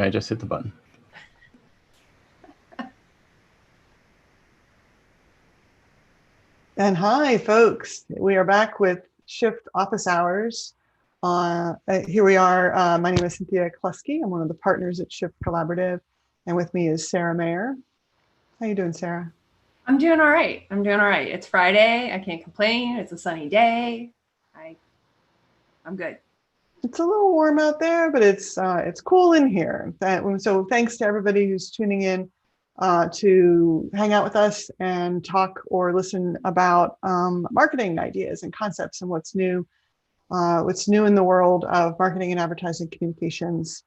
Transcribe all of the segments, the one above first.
I just hit the button. And hi, folks. We are back with Shift Office Hours. Here we are. My name is Cynthia Closkey. I'm one of the partners at Shift Collaborative. And with me is Sarah Mayer. How you doing, Sarah? I'm doing all right. It's Friday. I can't complain. It's a sunny day. I'm good. It's a little warm out there, but it's cool in here. So thanks to everybody who's tuning in to hang out with us and talk or listen about marketing ideas and concepts and what's new in the world of marketing and advertising communications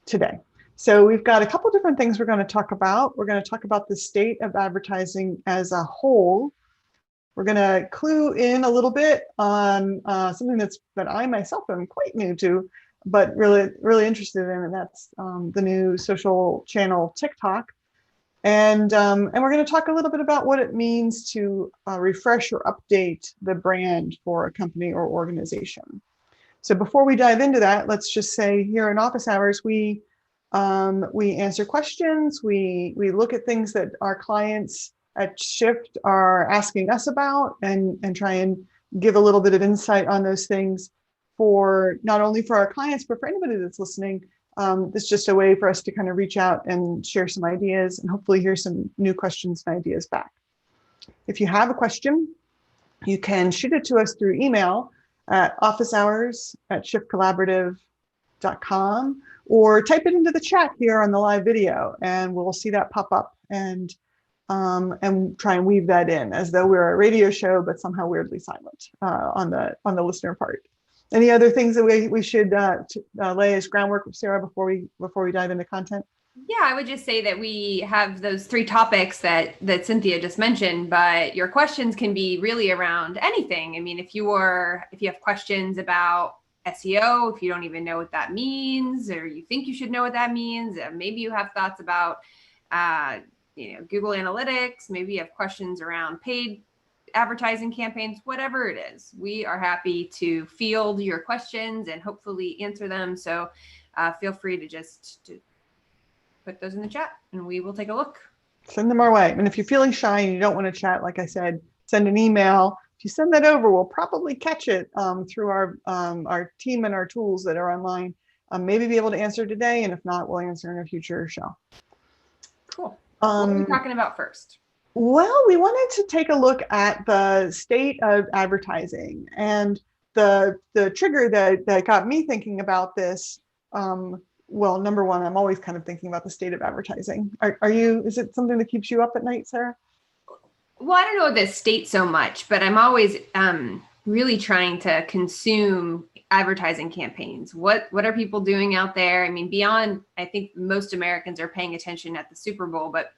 today. So we've got a couple different things we're going to talk about. We're going to talk about the state of advertising as a whole. We're going to clue in a little bit on something that I myself am quite new to, but really interested in, and that's the new social channel TikTok. And we're going to talk a little bit about what it means to refresh or update the brand for a company or organization. So before we dive into that, let's just say here in Office Hours, we answer questions. We look at things that our clients at Shift are asking us about and try and give a little bit of insight on those things for not only for our clients, but for anybody that's listening. It's just a way for us to kind of reach out and share some ideas and hopefully hear some new questions and ideas back. If you have a question, you can shoot it to us through email at officehours@shiftcollaborative.com or type it into the chat here on the live video, and we'll see that pop up and try and weave that in as though we're a radio show, but somehow weirdly silent on the listener part. Any other things that we should lay as groundwork, Sarah, before we dive into content? Yeah, I would just say that we have those 3 topics that Cynthia just mentioned, but your questions can be really around anything. I mean, if you have questions about SEO, if you don't even know what that means, or you think you should know what that means, maybe you have thoughts about Google Analytics, maybe you have questions around paid advertising campaigns, whatever it is, we are happy to field your questions and hopefully answer them. So feel free to just put those in the chat and we will take a look. Send them our way. And if you're feeling shy and you don't want to chat, like I said, send an email. If you send that over, we'll probably catch it through our team and our tools that are online. Maybe be able to answer today, and if not, we'll answer in a future show. Cool. What are we talking about first? Well, we wanted to take a look at the state of advertising, and the trigger that got me thinking about this. Well, number one, I'm always kind of thinking about the state of advertising. Is it something that keeps you up at night, Sarah? Well, I don't know the state so much, but I'm always really trying to consume advertising campaigns. What are people doing out there? I mean, beyond, I think most Americans are paying attention at the Super Bowl, but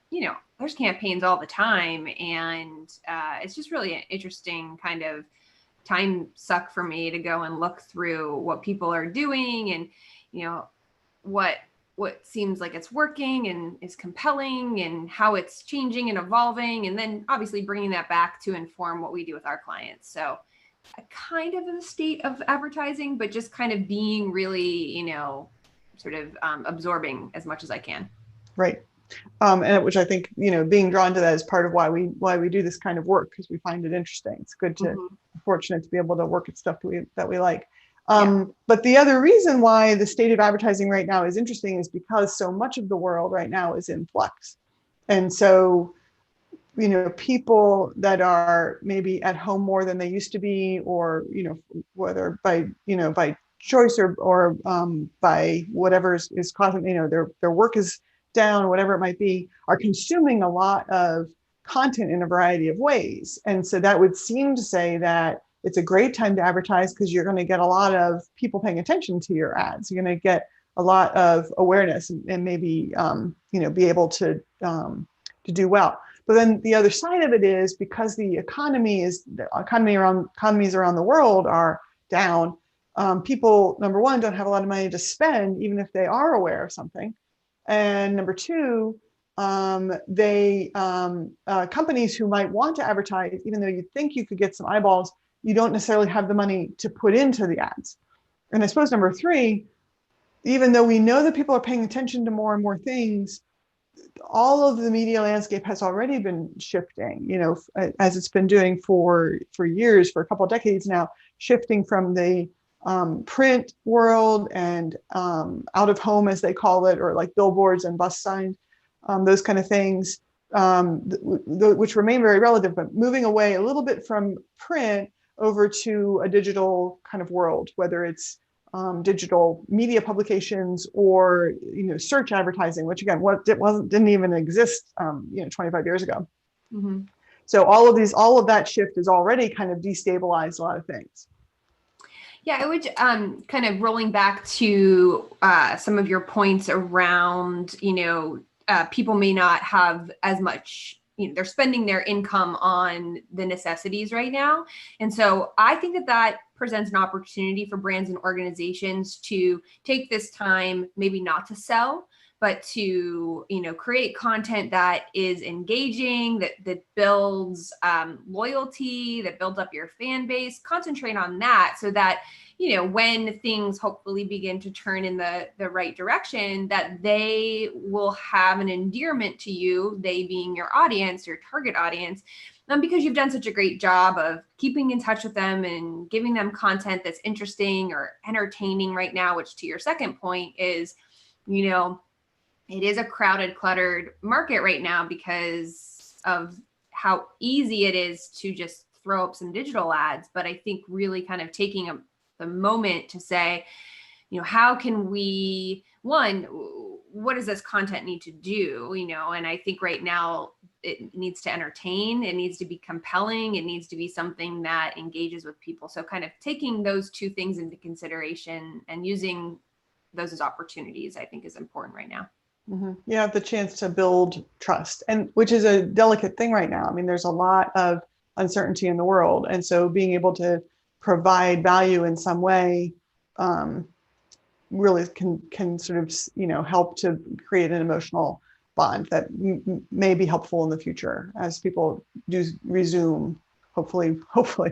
there's campaigns all the time, and it's just really an interesting kind of time suck for me to go and look through what people are doing and what seems like it's working and is compelling and how it's changing and evolving, and then obviously bringing that back to inform what we do with our clients. So kind of in the state of advertising, but just kind of being really, sort of absorbing as much as I can. Right. And which I think, being drawn to that is part of why we do this kind of work, because we find it interesting. It's good to fortunate to be able to work at stuff that we like. But the other reason why the state of advertising right now is interesting is because so much of the world right now is in flux. And so, people that are maybe at home more than they used to be, or, whether by choice or by whatever is causing, their work is down, whatever it might be, are consuming a lot of content in a variety of ways. And so that would seem to say that it's a great time to advertise, because you're going to get a lot of people paying attention to your ads. You're going to get a lot of awareness and maybe, be able to do well. But then the other side of it is, because the economies around the world are down, people, number one, don't have a lot of money to spend, even if they are aware of something. And number two, companies who might want to advertise, even though you think you could get some eyeballs, you don't necessarily have the money to put into the ads. And I suppose number three, even though we know that people are paying attention to more and more things, all of the media landscape has already been shifting, as it's been doing for years, for a couple of decades now, shifting from the print world and out of home, as they call it, or like billboards and bus signs, those kind of things, which remain very relevant, but moving away a little bit from print over to a digital kind of world, whether it's digital media publications or search advertising, which again didn't even exist 25 years ago. Mm-hmm. So all of that shift has already kind of destabilized a lot of things. Yeah, I would kind of rolling back to some of your points around, people may not have as much, they're spending their income on the necessities right now. And so I think that presents an opportunity for brands and organizations to take this time, maybe not to sell, but to, create content that is engaging, that builds loyalty, that builds up your fan base, concentrate on that so that, when things hopefully begin to turn in the right direction, that they will have an endearment to you, they being your audience, your target audience, because you've done such a great job of keeping in touch with them and giving them content that's interesting or entertaining right now, which to your second point is, it is a crowded, cluttered market right now because of how easy it is to just throw up some digital ads. But I think really kind of taking the moment to say, how can we, what does this content need to do? And I think right now it needs to entertain, it needs to be compelling, it needs to be something that engages with people. So kind of taking those two things into consideration and using those as opportunities, I think is important right now. Mm-hmm. You have the chance to build trust, and which is a delicate thing right now. I mean, there's a lot of uncertainty in the world. And so being able to provide value in some way really can sort of, help to create an emotional bond that may be helpful in the future as people do resume, hopefully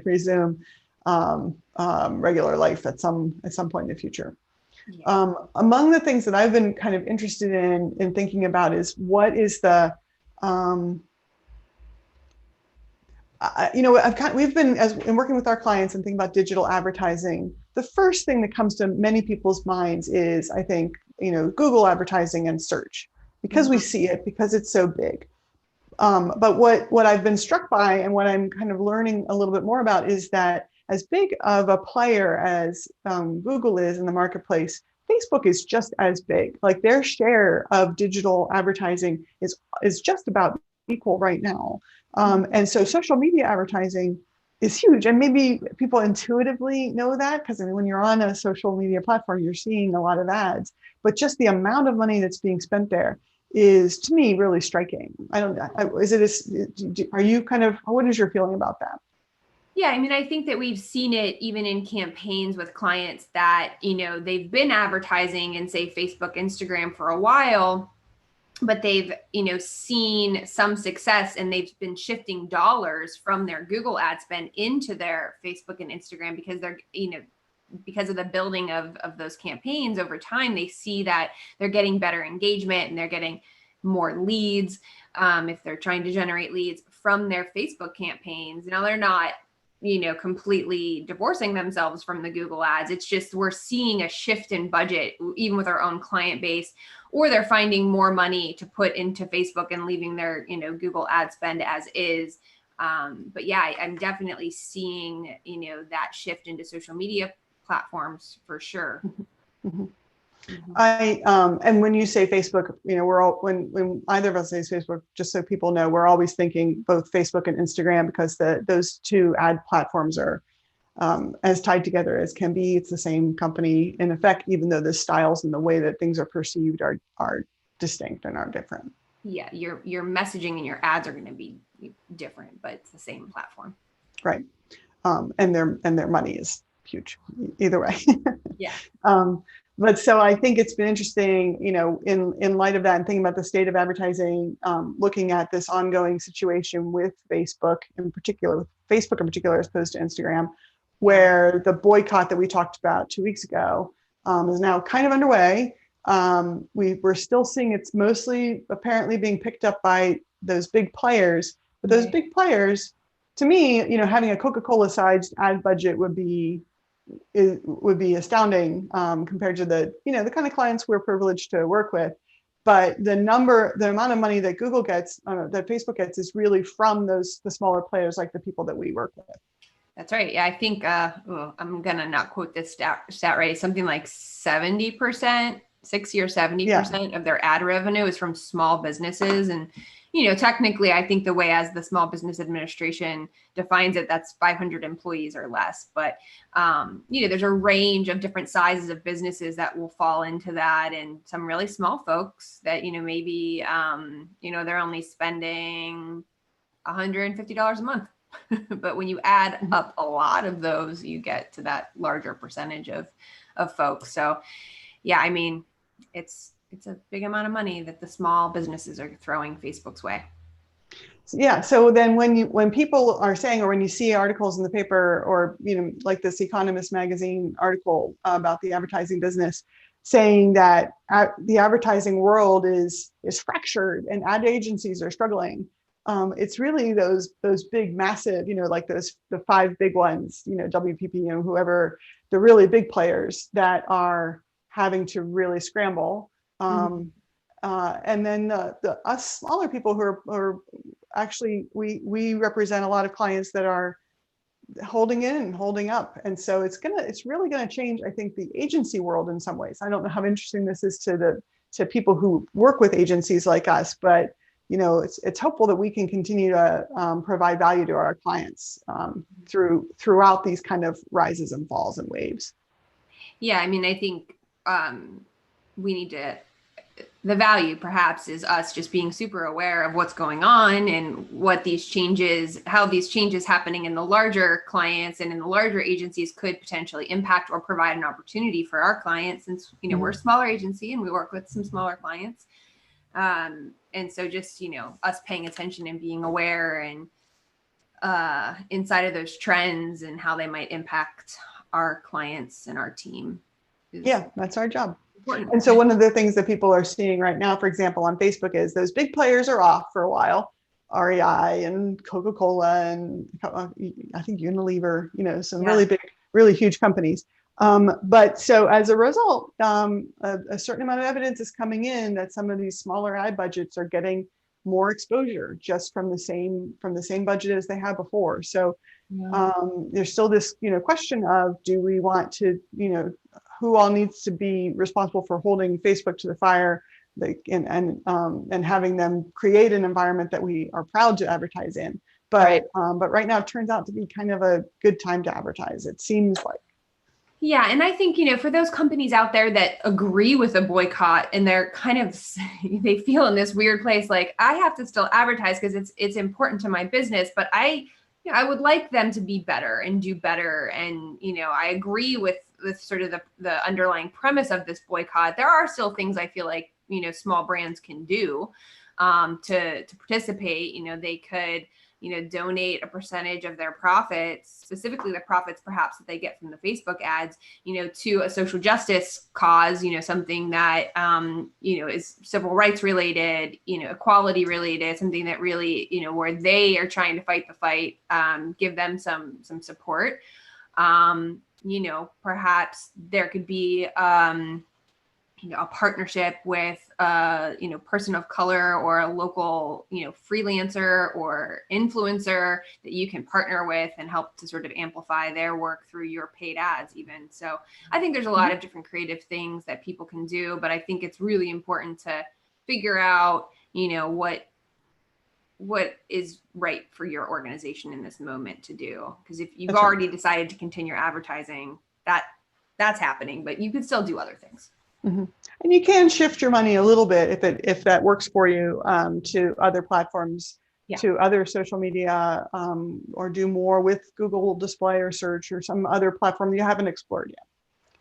resume regular life at some point in the future. Yeah. Among the things that I've been kind of interested in thinking about is what is the, we've been in working with our clients and thinking about digital advertising. The first thing that comes to many people's minds is, I think, Google advertising and search, because we see it, because it's so big. But what I've been struck by and what I'm kind of learning a little bit more about is that as big of a player as Google is in the marketplace, Facebook is just as big. Like their share of digital advertising is just about equal right now. And so social media advertising is huge. And maybe people intuitively know that because when you're on a social media platform, you're seeing a lot of ads, but just the amount of money that's being spent there is, to me, really striking. Are you kind of, what is your feeling about that? Yeah, I mean, I think that we've seen it even in campaigns with clients that, they've been advertising in, say, Facebook, Instagram for a while, but they've, seen some success and they've been shifting dollars from their Google ad spend into their Facebook and Instagram because they're, because of the building of those campaigns over time, they see that they're getting better engagement and they're getting more leads if they're trying to generate leads from their Facebook campaigns. Now, they're not, completely divorcing themselves from the Google ads. It's just we're seeing a shift in budget, even with our own client base, or they're finding more money to put into Facebook and leaving their, Google ad spend as is. But yeah, I'm definitely seeing, that shift into social media platforms for sure. Mm-hmm. And when you say Facebook, we're all, when either of us says Facebook, just so people know, we're always thinking both Facebook and Instagram because those two ad platforms are as tied together as can be. It's the same company in effect, even though the styles and the way that things are perceived are distinct and are different. Yeah, your messaging and your ads are going to be different, but it's the same platform. Right, and their money is huge either way. Yeah. But so I think it's been interesting, in light of that and thinking about the state of advertising, looking at this ongoing situation with Facebook in particular, as opposed to Instagram, where the boycott that we talked about 2 weeks ago is now kind of underway. We're still seeing it's mostly apparently being picked up by those big players, but those big players, to me, having a Coca-Cola sized ad budget would be astounding compared to the kind of clients we're privileged to work with. But the amount of money that Google gets, that Facebook gets, is really from the smaller players, like the people that we work with. That's right. Yeah, I think I'm gonna not quote this stat right. Something like 70%, 60 or 70% of their ad revenue is from small businesses. And technically, I think the way as the Small Business Administration defines it, that's 500 employees or less. But there's a range of different sizes of businesses that will fall into that, and some really small folks that maybe they're only spending $150 a month. But when you add up a lot of those, you get to that larger percentage of folks. So yeah, I mean, it's a big amount of money that the small businesses are throwing Facebook's way. Yeah. So then when people are saying, or when you see articles in the paper, or, like this Economist magazine article about the advertising business, saying that the advertising world is fractured and ad agencies are struggling. It's really those big, massive, like the five big ones, WPP, whoever, the really big players that are having to really scramble. And then us smaller people who are actually, we represent a lot of clients that are holding in and holding up. And so it's really gonna change, I think, the agency world in some ways. I don't know how interesting this is to people who work with agencies like us, but it's hopeful that we can continue to provide value to our clients throughout these kind of rises and falls and waves. Yeah, I mean, I think we need to, the value perhaps is us just being super aware of what's going on and what these changes, how these changes happening in the larger clients and in the larger agencies could potentially impact or provide an opportunity for our clients, since we're a smaller agency and we work with some smaller clients. And so just, us paying attention and being aware and inside of those trends and how they might impact our clients and our team. Yeah, that's our job. Important. And so one of the things that people are seeing right now, for example, on Facebook, is those big players are off for a while. REI and Coca-Cola and I think Unilever, some really big, really huge companies. But so as a result, a certain amount of evidence is coming in that some of these smaller ad budgets are getting more exposure just from the same budget as they had before. So there's still this question of, do we want to, who all needs to be responsible for holding Facebook to the fire, and having them create an environment that we are proud to advertise in. But right now it turns out to be kind of a good time to advertise, it seems like. Yeah. And I think, for those companies out there that agree with a boycott and they're kind of, they feel in this weird place, like, I have to still advertise because it's important to my business, but I would like them to be better and do better. And, I agree with sort of the underlying premise of this boycott. There are still things I feel like, small brands can do to participate. They could, donate a percentage of their profits, specifically the profits perhaps that they get from the Facebook ads, to a social justice cause, something that, is civil rights related, equality related, something that really, where they are trying to fight the fight, give them some support. Perhaps there could be, a partnership with person of color or a local, freelancer or influencer that you can partner with and help to sort of amplify their work through your paid ads even. So I think there's a lot of different creative things that people can do, but I think it's really important to figure out, what is right for your organization in this moment to do. Because if you've already decided to continue advertising, that's happening, but you could still do other things. Mm-hmm. And you can shift your money a little bit if that works for you, to other platforms, to other social media, or do more with Google Display or Search or some other platform you haven't explored yet.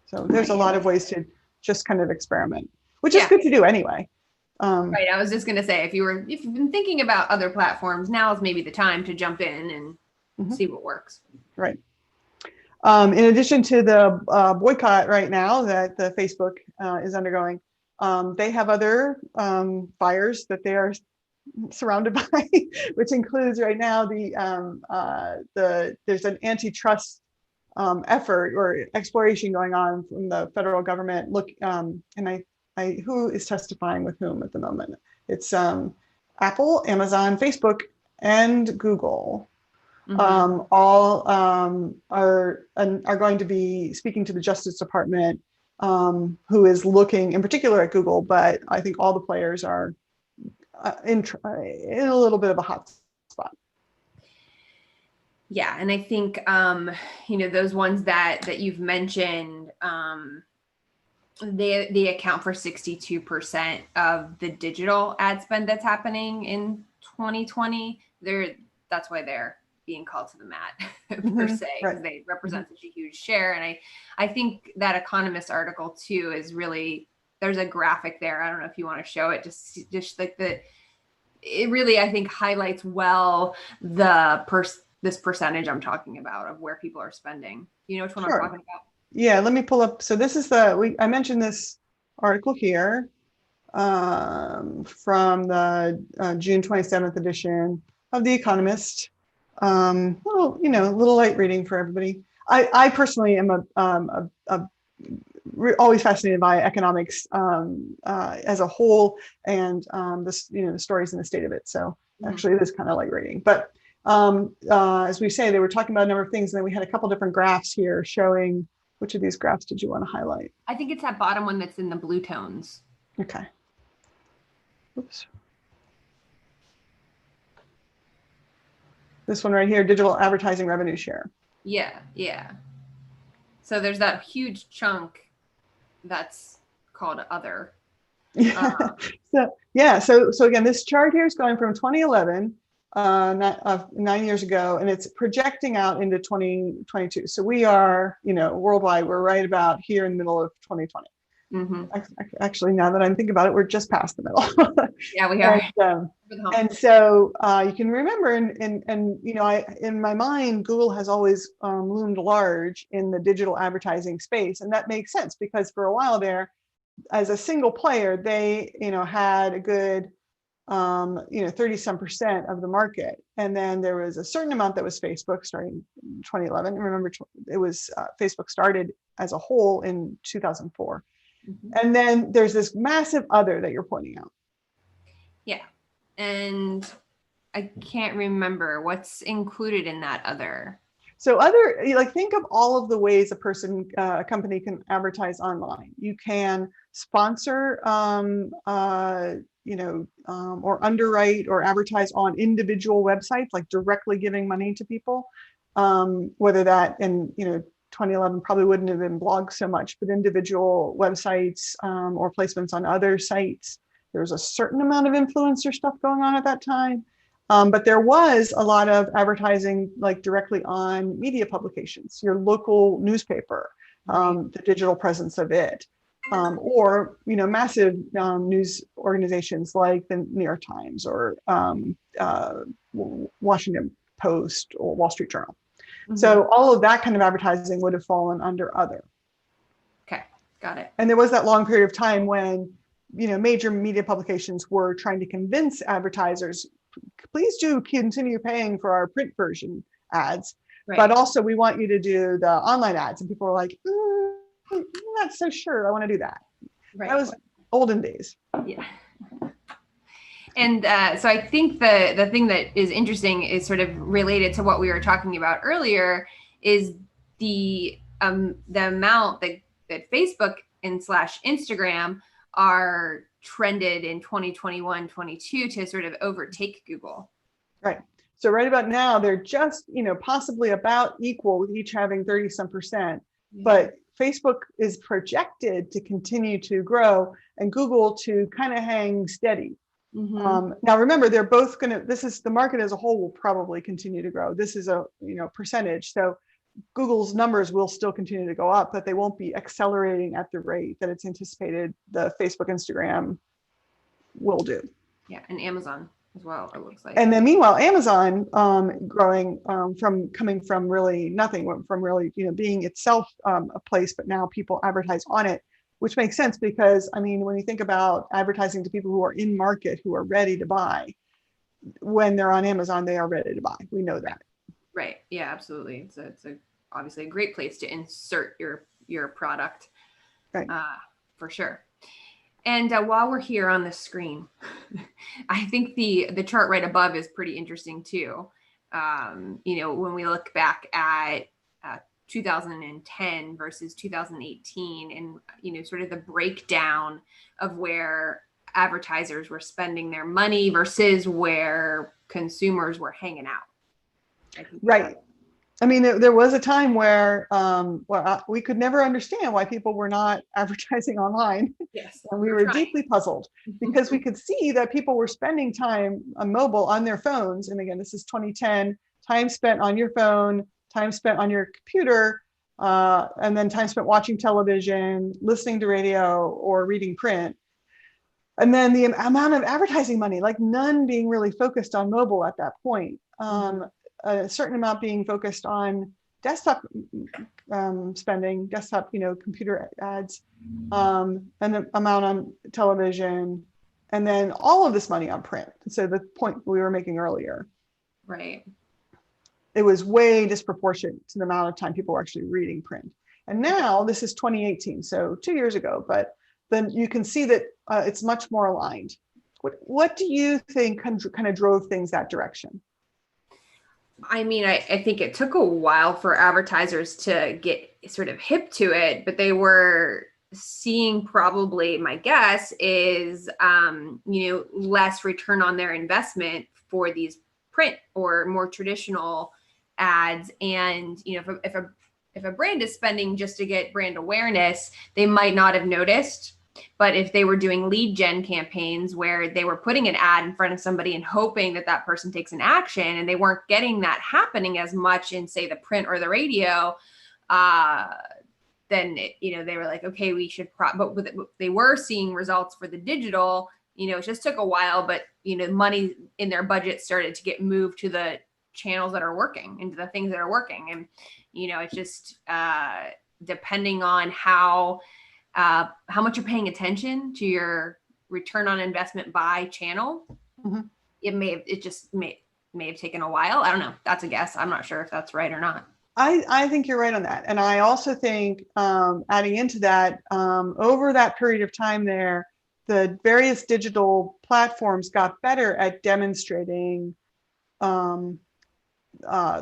So there's a lot of ways to just kind of experiment, which is good to do anyway. Right. I was just going to say, if you've been thinking about other platforms, now is maybe the time to jump in and see what works. Right. In addition to the boycott right now that the Facebook is undergoing, they have other fires that they are surrounded by, which includes right now there's an antitrust effort or exploration going on from the federal government. And who is testifying with whom at the moment? It's Apple, Amazon, Facebook, and Google. All are going to be speaking to the Justice Department, who is looking in particular at Google, but I think all the players are in a little bit of a hot spot. Yeah, and I think those ones that you've mentioned, they account for 62% of the digital ad spend that's happening in 2020. That's why they're being called to the mat per se, because they represent such a huge share. And I think that Economist article too is really, there's a graphic there. I don't know if you want to show it, just like it really, I think, highlights well this percentage I'm talking about of where people are spending. You know which one I'm talking about? Yeah, let me pull up. So this is I mentioned this article here from the June 27th edition of The Economist. Little light reading for everybody. I personally am always fascinated by economics as a whole, and the stories and the state of it. So actually, it is kind of light reading. But as we say, they were talking about a number of things, and then we had a couple different graphs here showing. Which of these graphs did you want to highlight? I think it's that bottom one that's in the blue tones. Okay. Oops. This one right here, digital advertising revenue share. Yeah. So there's that huge chunk that's called other. So again, this chart here is going from 2011, 9 years ago, and it's projecting out into 2022. So we are, worldwide, we're right about here in the middle of 2020. Actually, now that I'm thinking about it, we're just past the middle. Yeah, we are. And so you can remember, in my mind, Google has always loomed large in the digital advertising space, and that makes sense because for a while there, as a single player, they had a good 30-some% of the market, and then there was a certain amount that was Facebook starting in 2011. Remember, it was Facebook started as a whole in 2004. And then there's this massive other that you're pointing out. Yeah. And I can't remember what's included in that other. So think of all of the ways a company can advertise online. You can sponsor, or underwrite or advertise on individual websites, like directly giving money to people. Whether that in 2011 probably wouldn't have been blogs so much, but individual websites or placements on other sites. There was a certain amount of influencer stuff going on at that time. But there was a lot of advertising like directly on media publications, your local newspaper, the digital presence of it, or massive news organizations like the New York Times or Washington Post or Wall Street Journal. So all of that kind of advertising would have fallen under other. Okay, got it. And there was that long period of time when major media publications were trying to convince advertisers, please do continue paying for our print version ads, but also we want you to do the online ads. And people were like, I'm not so sure I want to do that. That was olden days. Yeah. And so I think the thing that is interesting is sort of related to what we were talking about earlier is the amount that Facebook and /Instagram are trended in 2021, 22 to sort of overtake Google. Right. So right about now, they're just, possibly about equal with each having 30-some%, but Facebook is projected to continue to grow and Google to kind of hang steady. Now, remember, they're both the market as a whole will probably continue to grow. This is a, percentage. So Google's numbers will still continue to go up, but they won't be accelerating at the rate that it's anticipated the Facebook, Instagram will do. Yeah, and Amazon. as well, it looks like. And then meanwhile, Amazon growing coming from really nothing, from really, being itself a place, but now people advertise on it, which makes sense because, I mean, when you think about advertising to people who are in market, who are ready to buy, when they're on Amazon, they are ready to buy. We know that. Right. Yeah, absolutely. It's obviously a great place to insert your product, Right. For sure. And while we're here on the screen, I think the chart right above is pretty interesting too. When we look back at 2010 versus 2018, and sort of the breakdown of where advertisers were spending their money versus where consumers were hanging out. Right. I mean, there was a time where we could never understand why people were not advertising online. Yes. And we were deeply puzzled because we could see that people were spending time on mobile on their phones. And again, this is 2010, time spent on your phone, time spent on your computer, and then time spent watching television, listening to radio, or reading print. And then the amount of advertising money, like none being really focused on mobile at that point. A certain amount being focused on desktop spending, desktop, computer ads, and an amount on television, and then all of this money on print. So the point we were making earlier. Right. It was way disproportionate to the amount of time people were actually reading print. And now this is 2018, so 2 years ago, but then you can see that it's much more aligned. What do you think kind of drove things that direction? I mean, I think it took a while for advertisers to get sort of hip to it, but they were seeing, probably my guess is, less return on their investment for these print or more traditional ads. And, if a brand is spending just to get brand awareness, they might not have noticed. But if they were doing lead gen campaigns where they were putting an ad in front of somebody and hoping that that person takes an action, and they weren't getting that happening as much in, say, the print or the radio, then they were like, okay, we should. But they were seeing results for the digital. It just took a while, but money in their budget started to get moved to the channels that are working, into the things that are working, and it's just depending on how much you're paying attention to your return on investment by channel. Mm-hmm. It may have taken a while. I don't know. That's a guess. I'm not sure if that's right or not. I think you're right on that. And I also think adding into that, over that period of time there, the various digital platforms got better at demonstrating the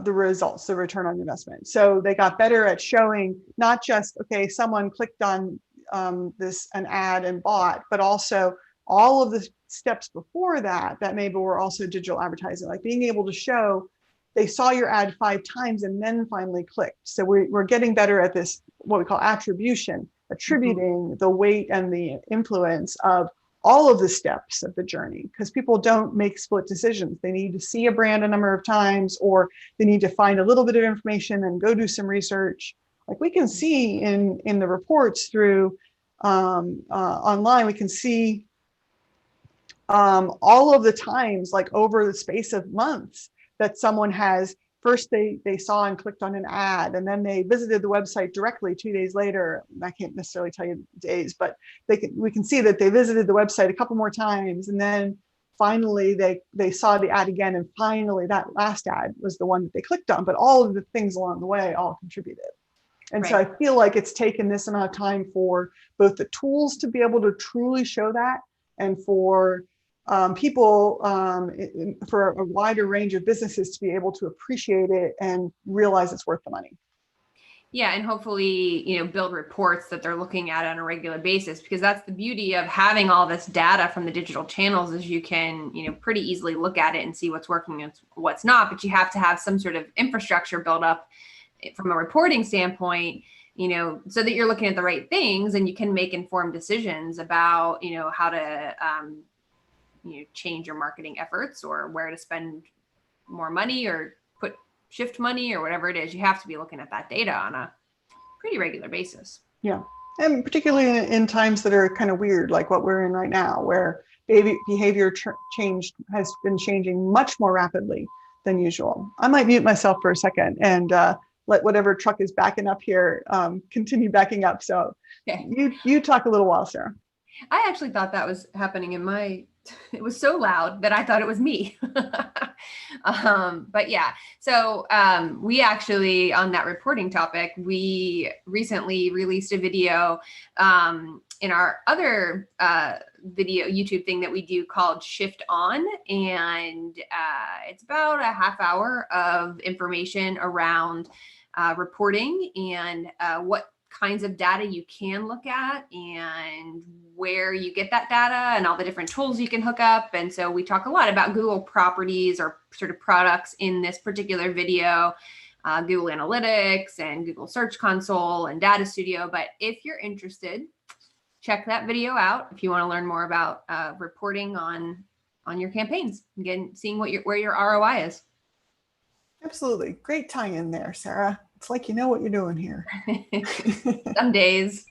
results, the return on investment. So they got better at showing not just, okay, someone clicked on an ad and bought, but also all of the steps before that maybe were also digital advertising, like being able to show they saw your ad 5 times and then finally clicked. So we're getting better at this, what we call attribution, attributing the weight and the influence of all of the steps of the journey, because people don't make split decisions. They need to see a brand a number of times, or they need to find a little bit of information and go do some research. Like we can see in the reports through online, we can see all of the times, like over the space of months, that someone has first they saw and clicked on an ad, and then they visited the website directly 2 days later. I can't necessarily tell you days, but we can see that they visited the website a couple more times, and then finally they saw the ad again, and finally that last ad was the one that they clicked on. But all of the things along the way all contributed. And right. So I feel like it's taken this amount of time for both the tools to be able to truly show that, and for people, for a wider range of businesses to be able to appreciate it and realize it's worth the money. Yeah, and hopefully, build reports that they're looking at on a regular basis, because that's the beauty of having all this data from the digital channels, is you can, pretty easily look at it and see what's working and what's not. But you have to have some sort of infrastructure built up from a reporting standpoint, so that you're looking at the right things and you can make informed decisions about, how to, change your marketing efforts, or where to spend more money or shift money or whatever it is. You have to be looking at that data on a pretty regular basis. Yeah. And particularly in times that are kind of weird, like what we're in right now, where behavior change has been changing much more rapidly than usual. I might mute myself for a second and let whatever truck is backing up here continue backing up. So Okay. you talk a little while, Sarah. I actually thought that was happening in my, it was so loud that I thought it was me. But yeah, so we actually, on that reporting topic, we recently released a video in our other video YouTube thing that we do called Shift On. And it's about a half hour of information around reporting and what kinds of data you can look at and where you get that data and all the different tools you can hook up. And so we talk a lot about Google properties or sort of products in this particular video, Google Analytics and Google Search Console and Data Studio. But if you're interested, check that video out if you want to learn more about reporting on your campaigns, again, seeing where your ROI is. Absolutely. Great tie in there, Sarah. It's like you know what you're doing here. Some days.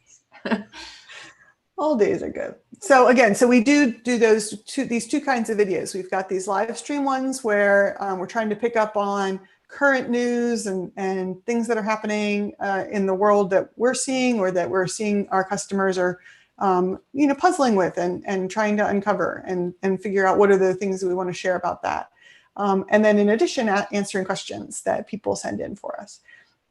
All days are good. So again, so we do these two kinds of videos. We've got these live stream ones where we're trying to pick up on current news and things that are happening in the world that we're seeing or that we're seeing our customers are puzzling with and trying to uncover and figure out what are the things that we want to share about that. And then in addition, answering questions that people send in for us.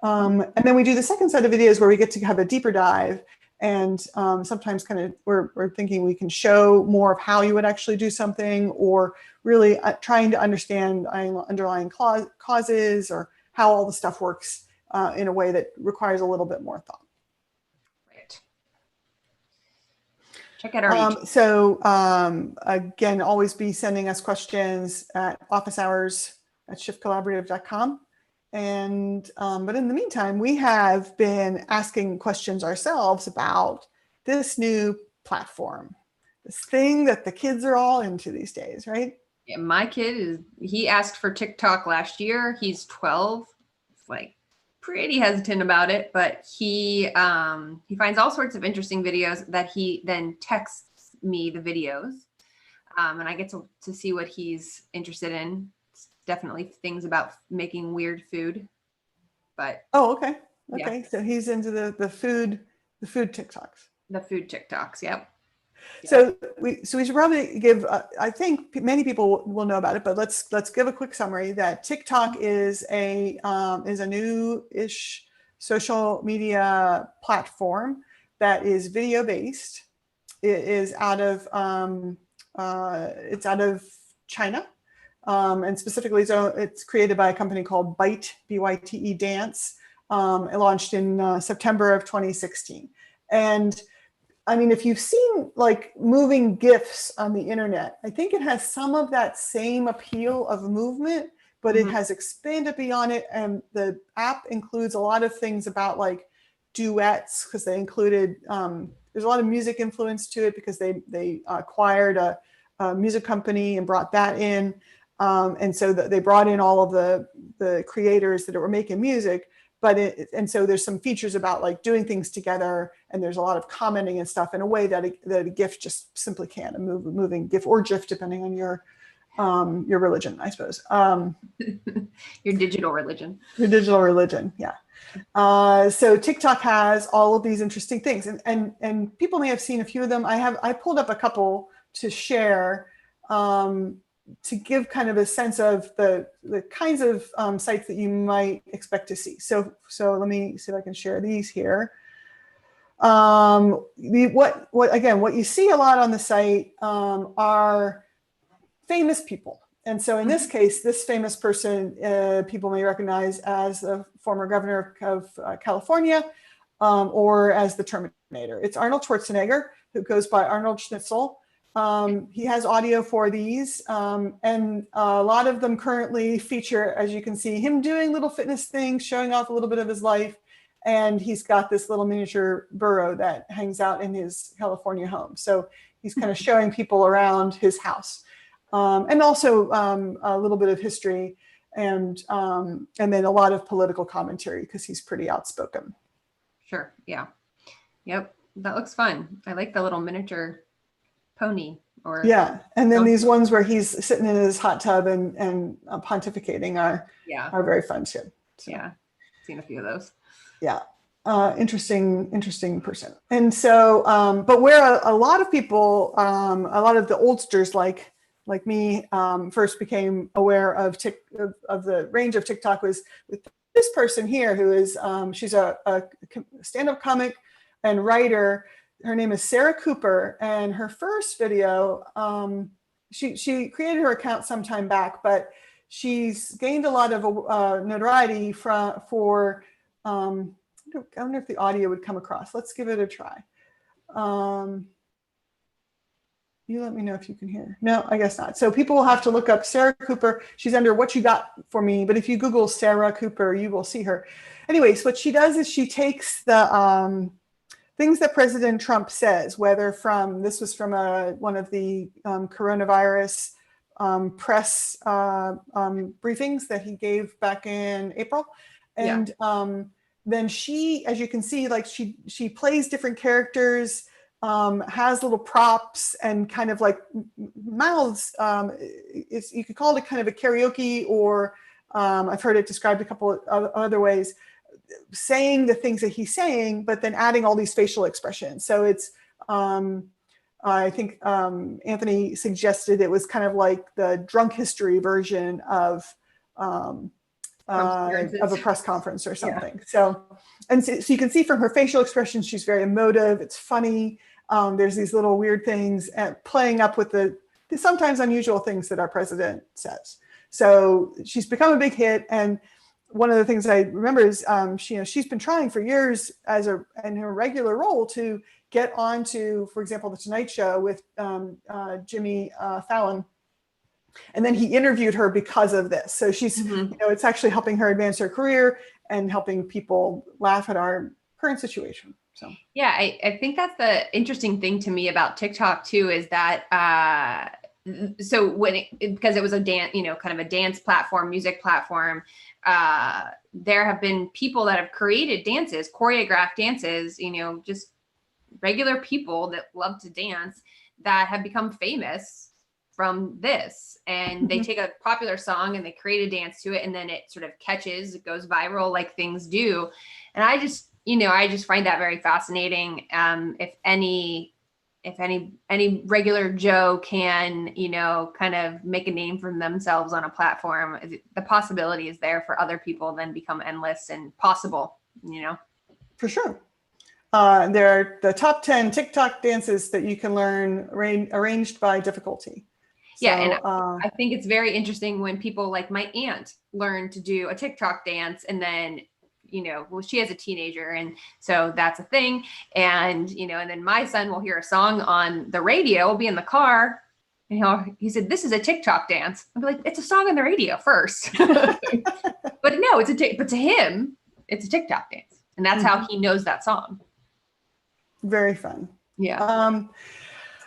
And then we do the second set of videos where we get to have a deeper dive. And sometimes kind of we're thinking we can show more of how you would actually do something, or really trying to understand underlying causes or how all the stuff works in a way that requires a little bit more thought. Right. Check out our So again, always be sending us questions at officehours@shiftcollaborative.com. And but in the meantime, we have been asking questions ourselves about this new platform, this thing that the kids are all into these days, right? Yeah, my kid he asked for TikTok last year. He's 12. It's like pretty hesitant about it, but he finds all sorts of interesting videos that he then texts me the videos. And I get to see what he's interested in. Definitely things about making weird food, but okay. Yeah. So he's into the food TikToks. The food TikToks. Yep. So we should probably give. I think many people will know about it, but let's give a quick summary. That TikTok is a new-ish social media platform that is video based. It is out of China. And specifically, so it's created by a company called BYTE Dance. It launched in September of 2016. And I mean, if you've seen like moving GIFs on the internet, I think it has some of that same appeal of movement, but it has expanded beyond it. And the app includes a lot of things about like duets, because they included, there's a lot of music influence to it because they acquired a music company and brought that in. And so they brought in all of the creators that were making music, and so there's some features about like doing things together, and there's a lot of commenting and stuff in a way that a GIF just simply can't. A moving GIF or GIF, depending on your religion, I suppose. Your digital religion. Your digital religion, yeah. So TikTok has all of these interesting things, and people may have seen a few of them. I pulled up a couple to share. To give kind of a sense of the kinds of sites that you might expect to see. So let me see if I can share these here. What you see a lot on the site are famous people. And so in this case, this famous person, people may recognize as the former governor of California or as the Terminator. It's Arnold Schwarzenegger, who goes by Arnold Schnitzel. He has audio for these, and a lot of them currently feature, as you can see, him doing little fitness things, showing off a little bit of his life. And he's got this little miniature burro that hangs out in his California home. So he's kind of showing people around his house, and also a little bit of history, and then a lot of political commentary because he's pretty outspoken. Sure. Yeah. Yep. That looks fun. I like the little miniature pony or Yeah. And then donkey. these ones where he's sitting in his hot tub and pontificating are very fun too. So, yeah. Seen a few of those. yeah. Interesting person. And so, but where a lot of people, a lot of the oldsters like me, first became aware of of the range of TikTok was with this person here who is, she's a stand-up comic and writer. Her name is Sarah Cooper, and her first video, she created her account some time back, but she's gained a lot of notoriety for I wonder if the audio would come across. Let's give it a try. You let me know if you can hear. No, I guess not. So people will have to look up Sarah Cooper. She's under What You Got For Me, but if you Google Sarah Cooper, you will see her. Anyways, what she does is she takes the things that President Trump says, whether this was from one of the coronavirus press briefings that he gave back in April. And then she, as you can see, like she plays different characters, has little props and kind of like mouths. You could call it kind of a karaoke, or I've heard it described a couple of other ways, saying the things that he's saying, but then adding all these facial expressions. So it's, I think Anthony suggested it was kind of like the drunk history version of a press conference or something. Yeah. So you can see from her facial expressions, she's very emotive. It's funny. There's these little weird things playing up with the sometimes unusual things that our president says. So she's become a big hit. And one of the things I remember is she's been trying for years in her regular role to get onto, for example, the Tonight Show with Jimmy Fallon. And then he interviewed her because of this. So she's, it's actually helping her advance her career and helping people laugh at our current situation. So yeah, I think that's the interesting thing to me about TikTok too, is that so because it was a dance, kind of a dance platform, music platform, there have been people that have created dances, choreographed dances, just regular people that love to dance that have become famous from this. And they take a popular song and they create a dance to it, and then it sort of catches, it goes viral like things do. And I just find that very fascinating. If any regular Joe can, kind of make a name for themselves on a platform, the possibility is there for other people then become endless and possible, For sure. There are the top 10 TikTok dances that you can learn arranged by difficulty. Yeah, and I think it's very interesting when people like my aunt learn to do a TikTok dance, and then, she has a teenager, and so that's a thing. And, and then my son will hear a song on the radio, will be in the car, and he said, "This is a TikTok dance." I'll be like, "It's a song on the radio first." But no, but to him, it's a TikTok dance. And that's how he knows that song. Very fun. Yeah.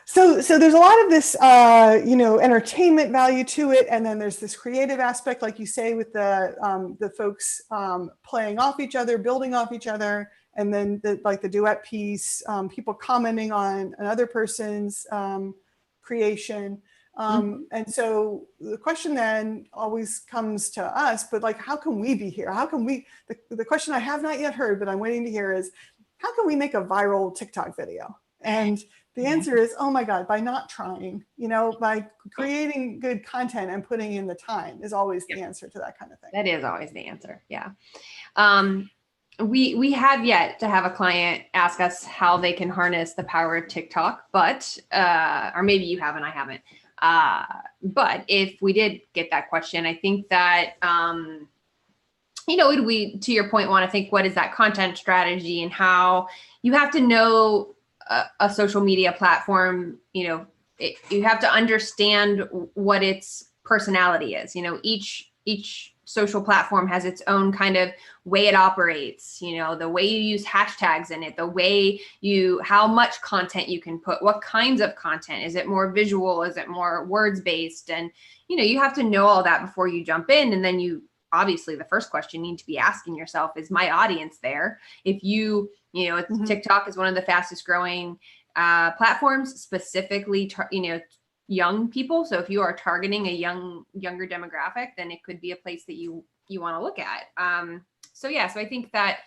So there's a lot of this, entertainment value to it, and then there's this creative aspect, like you say, with the folks playing off each other, building off each other, and then the duet piece, people commenting on another person's creation, and so the question then always comes to us, but like, how can we be here? How can we? The question I have not yet heard, but I'm waiting to hear is, how can we make a viral TikTok video? And the answer is, oh my God, by not trying, by creating good content and putting in the time is always the answer to that kind of thing. That is always the answer. Yeah. We have yet to have a client ask us how they can harness the power of TikTok, but, or maybe you have and I haven't. But if we did get that question, I think that, we, to your point, want to think, what is that content strategy and how you have to know a social media platform, you have to understand what its personality is. Each social platform has its own kind of way it operates, the way you use hashtags in it, the way how much content you can put, what kinds of content. Is it more visual? Is it more words based? And, you have to know all that before you jump in. And then obviously the first question you need to be asking yourself is, my audience there? If you It's TikTok is one of the fastest growing platforms, specifically, young people. So if you are targeting a younger demographic, then it could be a place that you want to look at. So I think that,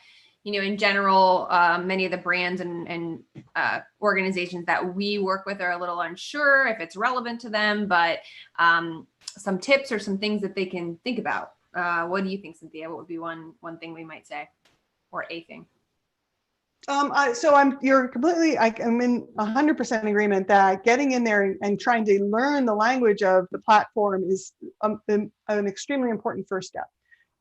in general, many of the brands and organizations that we work with are a little unsure if it's relevant to them, but some tips or some things that they can think about. What do you think, Cynthia? What would be one thing we might say, or a thing? You're completely, I'm in 100% agreement that getting in there and trying to learn the language of the platform is an extremely important first step.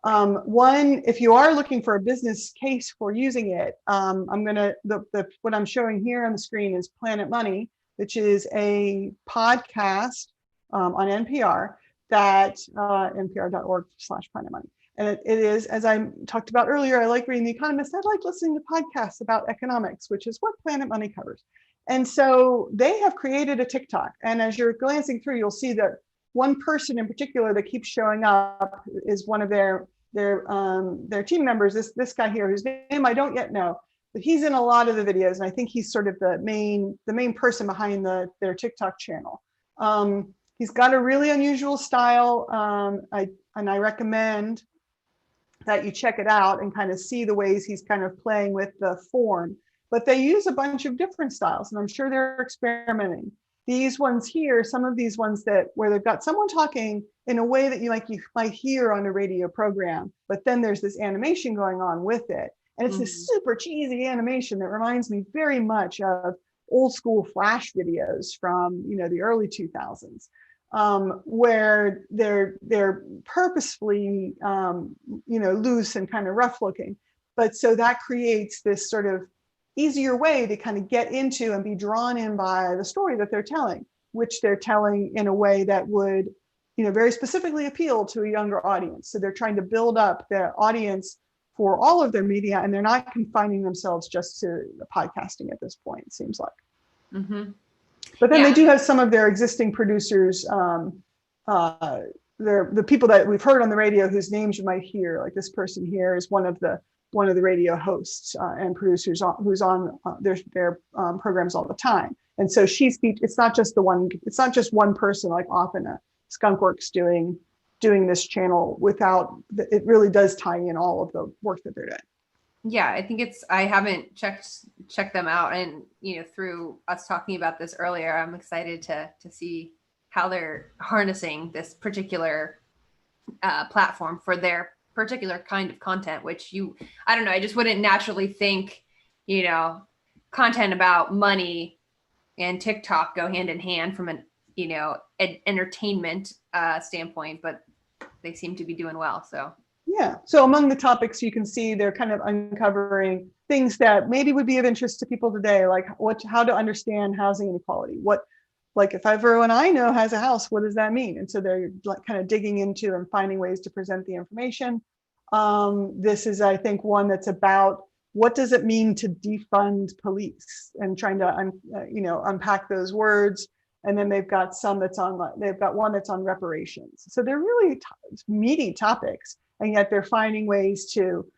One, if you are looking for a business case for using it, what I'm showing here on the screen is Planet Money, which is a podcast on NPR that npr.org/Planet Money. And it is, as I talked about earlier, I like reading The Economist. I like listening to podcasts about economics, which is what Planet Money covers. And so they have created a TikTok. And as you're glancing through, you'll see that one person in particular that keeps showing up is one of their team members. This guy here, whose name I don't yet know, but he's in a lot of the videos, and I think he's sort of the main person behind their TikTok channel. He's got a really unusual style, I recommend that you check it out and kind of see the ways he's kind of playing with the form. But they use a bunch of different styles, and I'm sure they're experimenting. These ones here, some of these ones where they've got someone talking in a way that you might hear on a radio program, but then there's this animation going on with it. And it's this super cheesy animation that reminds me very much of old school Flash videos from, the early 2000s. Where they're purposefully, loose and kind of rough looking. But so that creates this sort of easier way to kind of get into and be drawn in by the story that they're telling, which they're telling in a way that would, very specifically appeal to a younger audience. So they're trying to build up their audience for all of their media, and they're not confining themselves just to the podcasting at this point, it seems like. Mm-hmm. But then they do have some of their existing producers, the people that we've heard on the radio whose names you might hear, like this person here is one of the radio hosts and producers who's on their programs all the time. And so it's not just one person, like often a Skunkworks doing this channel it really does tie in all of the work that they're doing. Yeah, I think I haven't checked them out, and through us talking about this earlier, I'm excited to see how they're harnessing this particular platform for their particular kind of content, which I don't know, I just wouldn't naturally think, content about money and TikTok go hand in hand from an entertainment standpoint, but they seem to be doing well. So. Yeah. So among the topics you can see, they're kind of uncovering things that maybe would be of interest to people today, like how to understand housing inequality. If everyone I know has a house, what does that mean? And so they're kind of digging into and finding ways to present the information. This is, I think, one that's about what does it mean to defund police, and trying to unpack those words. And then they've got one that's on reparations. So they're really meaty topics. And yet they're finding ways to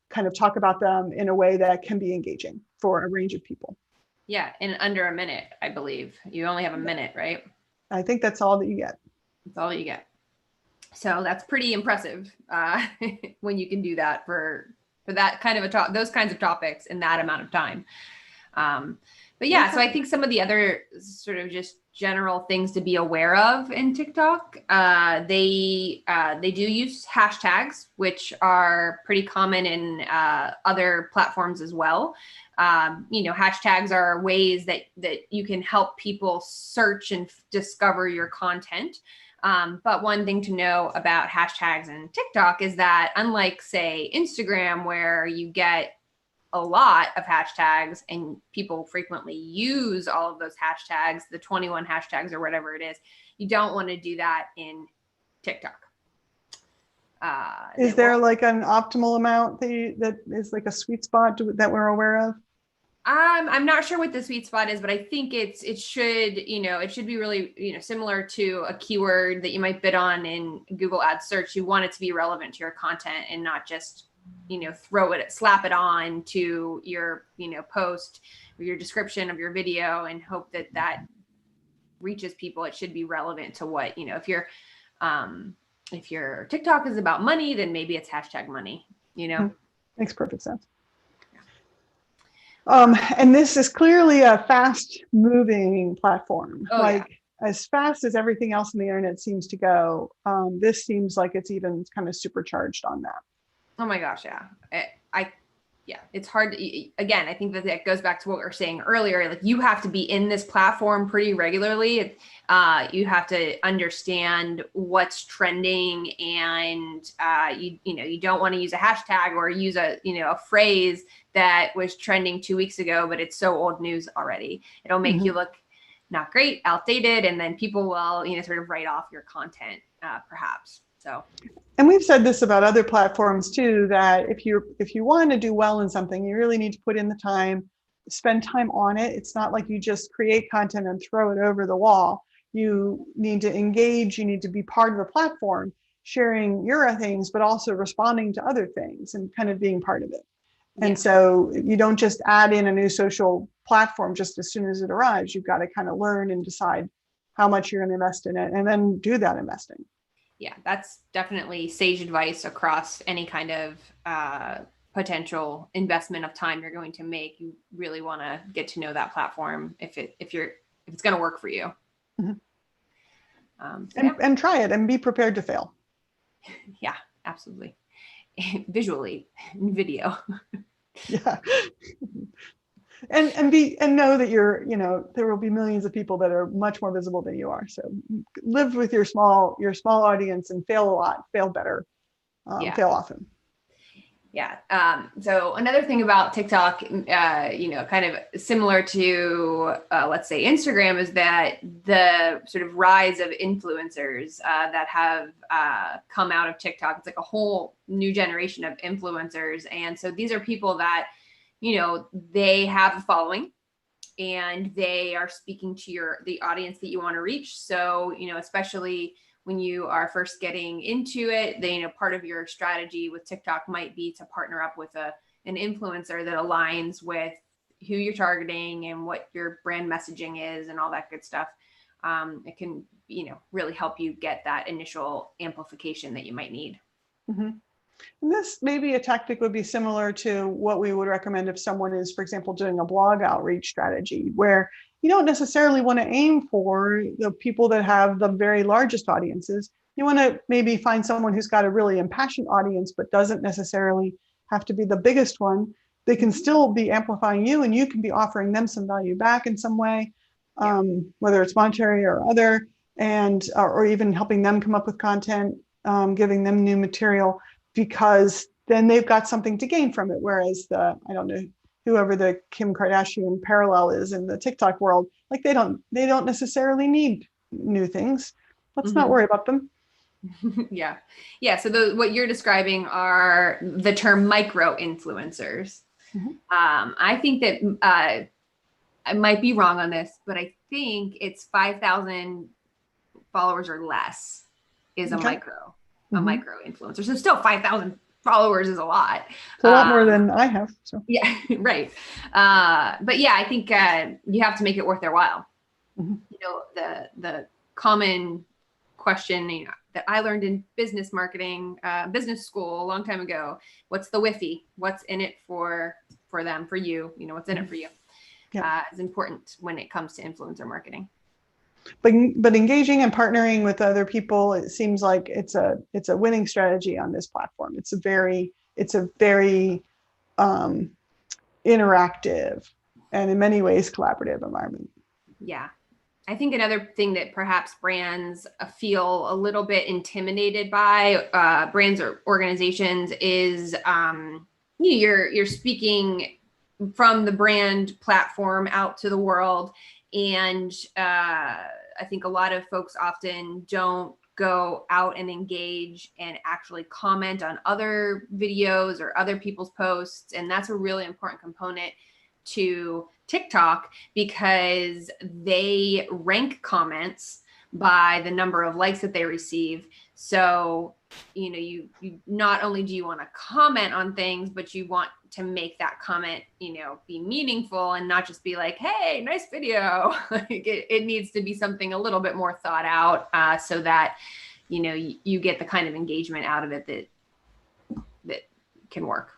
kind of talk about them in a way that can be engaging for a range of people. Yeah, in under a minute, I believe. You only have a minute, right? I think that's all that you get. That's all you get. So that's pretty impressive when you can do that for that kind of those kinds of topics in that amount of time. But yeah, so I think some of the other sort of just general things to be aware of in TikTok, they do use hashtags, which are pretty common in other platforms as well. Hashtags are ways that you can help people search and discover your content. But one thing to know about hashtags in TikTok is that, unlike, say, Instagram, where you get a lot of hashtags and people frequently use all of those hashtags, the 21 hashtags or whatever it is, you don't want to do that in TikTok. Is there like an optimal amount that is like a sweet spot that we're aware of? I'm not sure what the sweet spot is, but I think it should be really, similar to a keyword that you might bid on in Google Ads search. You want it to be relevant to your content and not just slap it on to your, post or your description of your video and hope that reaches people. It should be relevant to what, if your TikTok is about money, then maybe it's hashtag money, Makes perfect sense. And this is clearly a fast moving platform. As fast as everything else on the internet seems to go, this seems like it's even kind of supercharged on that. Oh my gosh. Yeah. It's hard to, again, I think that goes back to what we were saying earlier. Like, you have to be in this platform pretty regularly. You have to understand what's trending, and you don't want to use a hashtag or use a phrase that was trending 2 weeks ago, but it's so old news already. It'll make you look not great, outdated, and then people will, sort of write off your content, perhaps. So. And we've said this about other platforms too, that if you want to do well in something, you really need to put in the time, spend time on it. It's not like you just create content and throw it over the wall. You need to engage, you need to be part of the platform, sharing your things, but also responding to other things and kind of being part of it. And so you don't just add in a new social platform just as soon as it arrives. You've got to kind of learn and decide how much you're going to invest in it, and then do that investing. Yeah, that's definitely sage advice across any kind of potential investment of time you're going to make. You really want to get to know that platform if it's going to work for you. And try it and be prepared to fail. Yeah, absolutely. Visually, in video. Yeah. And know that there will be millions of people that are much more visible than you are. So live with your small audience and fail a lot, fail better, fail often. Yeah. So another thing about TikTok, kind of similar to, let's say Instagram, is that the sort of rise of influencers that have come out of TikTok. It's like a whole new generation of influencers. And so these are people that, they have a following and they are speaking to the audience that you want to reach. So, especially when you are first getting into it, part of your strategy with TikTok might be to partner up with an influencer that aligns with who you're targeting and what your brand messaging is and all that good stuff. It can, really help you get that initial amplification that you might need. Mm-hmm. And this maybe a tactic would be similar to what we would recommend if someone is, for example, doing a blog outreach strategy, where you don't necessarily want to aim for the people that have the very largest audiences. You want to maybe find someone who's got a really impassioned audience, but doesn't necessarily have to be the biggest one. They can still be amplifying you, and you can be offering them some value back in some way, whether it's monetary or other, and or even helping them come up with content, giving them new material, because then they've got something to gain from it. Whereas whoever the Kim Kardashian parallel is in the TikTok world, like they don't necessarily need new things. Let's not worry about them. Yeah. So what you're describing are the term micro influencers. I think that I might be wrong on this, but I think it's 5,000 followers or less is a micro influencer. So still 5,000 followers is a lot. It's a lot more than I have. So yeah, right. But yeah, I think you have to make it worth their while. The common question that I learned in business marketing, business school a long time ago: what's the whiffy? What's in it for them, for you? What's in it for you? Is important when it comes to influencer marketing. But engaging and partnering with other people, it seems like it's a winning strategy on this platform. It's a very interactive and in many ways collaborative environment. Yeah. I think another thing that perhaps brands feel a little bit intimidated by, brands or organizations, is you're speaking from the brand platform out to the world. And I think a lot of folks often don't go out and engage and actually comment on other videos or other people's posts. And that's a really important component to TikTok, because they rank comments by the number of likes that they receive. So you not only do you want to comment on things, but you want to make that comment, be meaningful and not just be like, hey, nice video. Like it needs to be something a little bit more thought out, so that, you get the kind of engagement out of it that can work.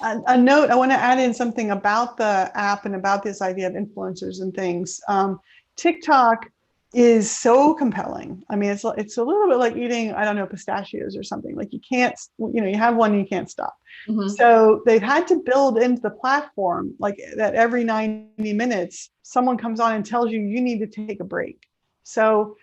A note, I want to add in something about the app and about this idea of influencers and things. TikTok is so compelling. I mean, it's a little bit like eating, I don't know, pistachios or something. Like you can't, you have one, you can't stop. Mm-hmm. So they've had to build into the platform like that every 90 minutes, someone comes on and tells you you need to take a break. So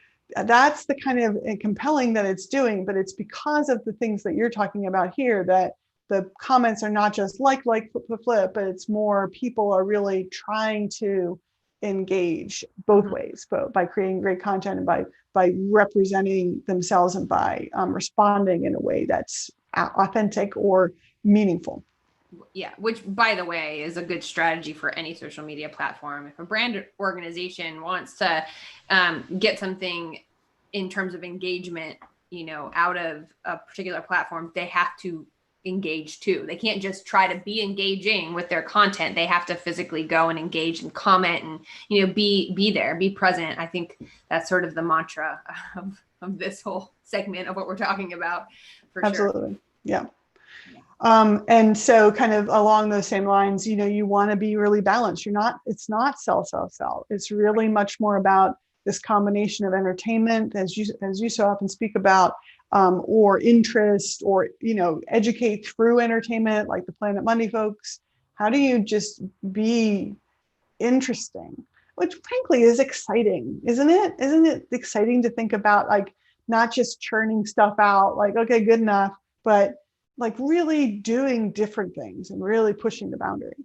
that's the kind of compelling that it's doing, but it's because of the things that you're talking about here, that the comments are not just like, flip, but it's more people are really trying to engage both ways, but by creating great content and by representing themselves and by responding in a way that's authentic or meaningful. Yeah, which, by the way, is a good strategy for any social media platform. If a brand organization wants to get something in terms of engagement, out of a particular platform, they have to engage too. They can't just try to be engaging with their content. They have to physically go and engage and comment and, be there, be present. I think that's sort of the mantra of this whole segment of what we're talking about, for Absolutely. sure. Yeah. And so kind of along those same lines, you want to be really balanced. It's not sell. It's really much more about this combination of entertainment, as you so often speak about, or interest, or, educate through entertainment, like the Planet Money folks. How do you just be interesting, which frankly is exciting, isn't it? Isn't it exciting to think about, like, not just churning stuff out, like, okay, good enough, but like really doing different things and really pushing the boundary.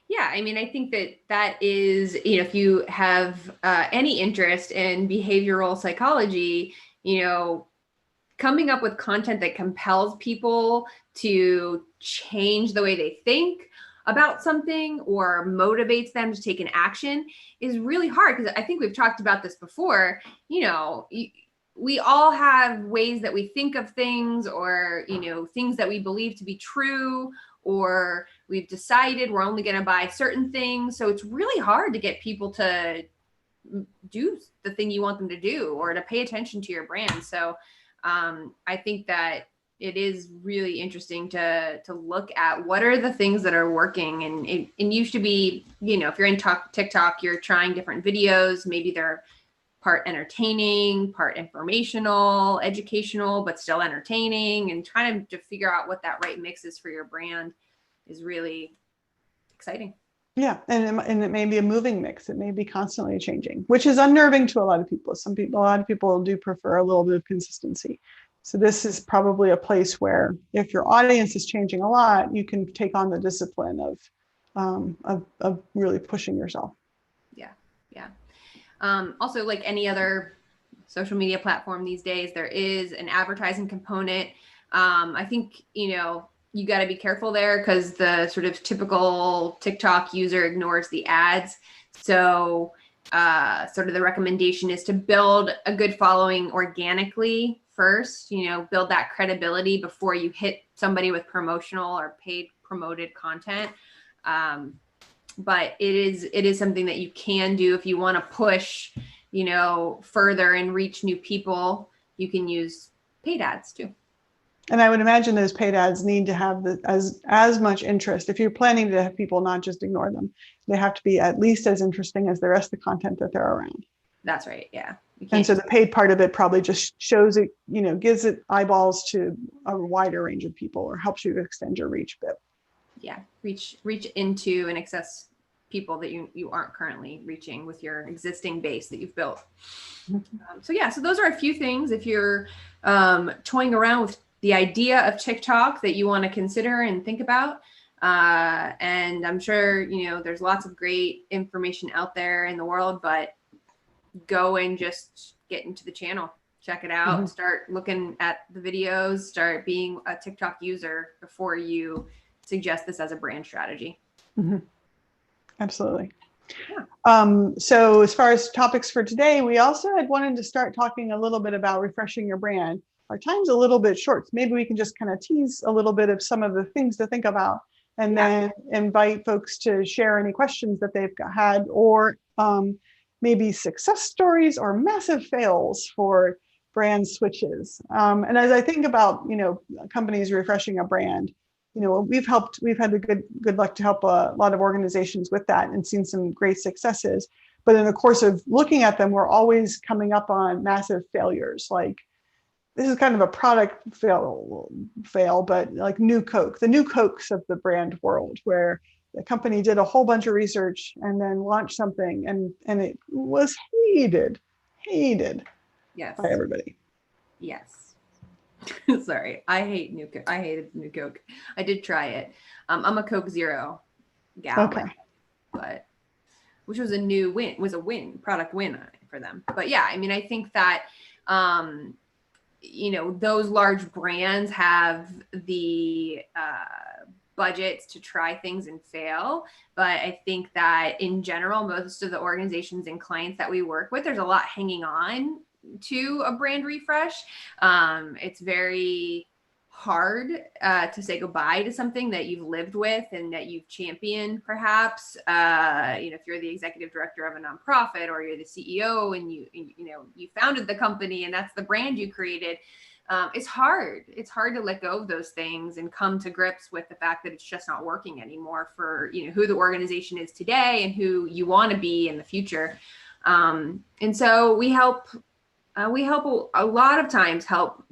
Yeah, I mean, I think that is, if you have any interest in behavioral psychology, coming up with content that compels people to change the way they think about something or motivates them to take an action is really hard, because I think we've talked about this before. We all have ways that we think of things, or, things that we believe to be true, or we've decided we're only going to buy certain things. So it's really hard to get people to do the thing you want them to do, or to pay attention to your brand. So I think that it is really interesting to look at what are the things that are working. And it used to be, if you're in TikTok, you're trying different videos. Maybe they're part entertaining, part informational, educational, but still entertaining, and trying to figure out what that right mix is for your brand is really exciting. Yeah, and it may be a moving mix. It may be constantly changing, which is unnerving to a lot of people. A lot of people do prefer a little bit of consistency. So this is probably a place where, if your audience is changing a lot, you can take on the discipline of really pushing yourself. Yeah. Also, like any other social media platform these days, there is an advertising component. I think, you got to be careful there, because the sort of typical TikTok user ignores the ads. So sort of the recommendation is to build a good following organically first, build that credibility before you hit somebody with promotional or paid promoted content. But it is something that you can do if you want to push, further and reach new people. You can use paid ads too. And I would imagine those paid ads need to have as much interest. If you're planning to have people not just ignore them, they have to be at least as interesting as the rest of the content that they're around. That's right. Yeah. And so the paid part of it probably just shows it, gives it eyeballs to a wider range of people, or helps you extend your reach a bit. Yeah. Reach into and access people that you aren't currently reaching with your existing base that you've built. Mm-hmm. So those are a few things. If you're toying around with the idea of TikTok, that you want to consider and think about. And I'm sure, there's lots of great information out there in the world, but go and just get into the channel, check it out, mm-hmm. Start looking at the videos, start being a TikTok user before you suggest this as a brand strategy. Mm-hmm. Absolutely. Yeah. So as far as topics for today, we also had wanted to start talking a little bit about refreshing your brand. our time's a little bit short. Maybe we can just kind of tease a little bit of some of the things to think about, and then invite folks to share any questions that they've had, or maybe success stories or massive fails for brand switches. And as I think about, companies refreshing a brand, we've had the good luck to help a lot of organizations with that and seen some great successes. But in the course of looking at them, we're always coming up on massive failures. Like, this is kind of a product fail, but like New Coke, the New Cokes of the brand world, where the company did a whole bunch of research and then launched something, and it was hated by everybody. Yes. Sorry, I hate New Coke. I hated New Coke. I did try it. I'm a Coke Zero gal, Okay. but which was a product win for them. But yeah, I mean, I think that those large brands have the budgets to try things and fail. But I think that in general, most of the organizations and clients that we work with, there's a lot hanging on to a brand refresh. It's very hard to say goodbye to something that you've lived with and that you've championed, perhaps. If you're the executive director of a nonprofit, or you're the CEO and you founded the company and that's the brand you created, it's hard. It's hard to let go of those things and come to grips with the fact that it's just not working anymore for who the organization is today and who you want to be in the future. And so we help a lot of times help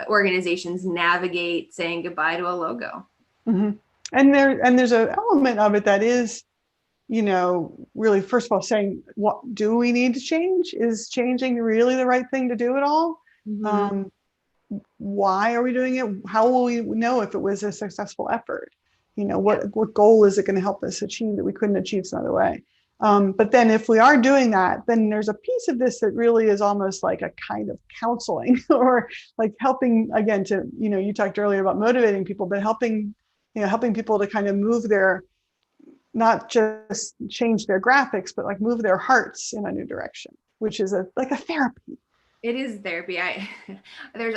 organizations navigate saying goodbye to a logo. Mm-hmm. And there's an element of it that is, really, first of all, saying, what do we need to change? Is changing really the right thing to do at all? Mm-hmm. Why are we doing it? How will we know if it was a successful effort? What goal is it going to help us achieve that we couldn't achieve some other way? But then if we are doing that, then there's a piece of this that really is almost like a kind of counseling or like helping, again, to, you talked earlier about motivating people, but helping people to kind of move not just change their graphics, but like move their hearts in a new direction, which is like a therapy. It is therapy. We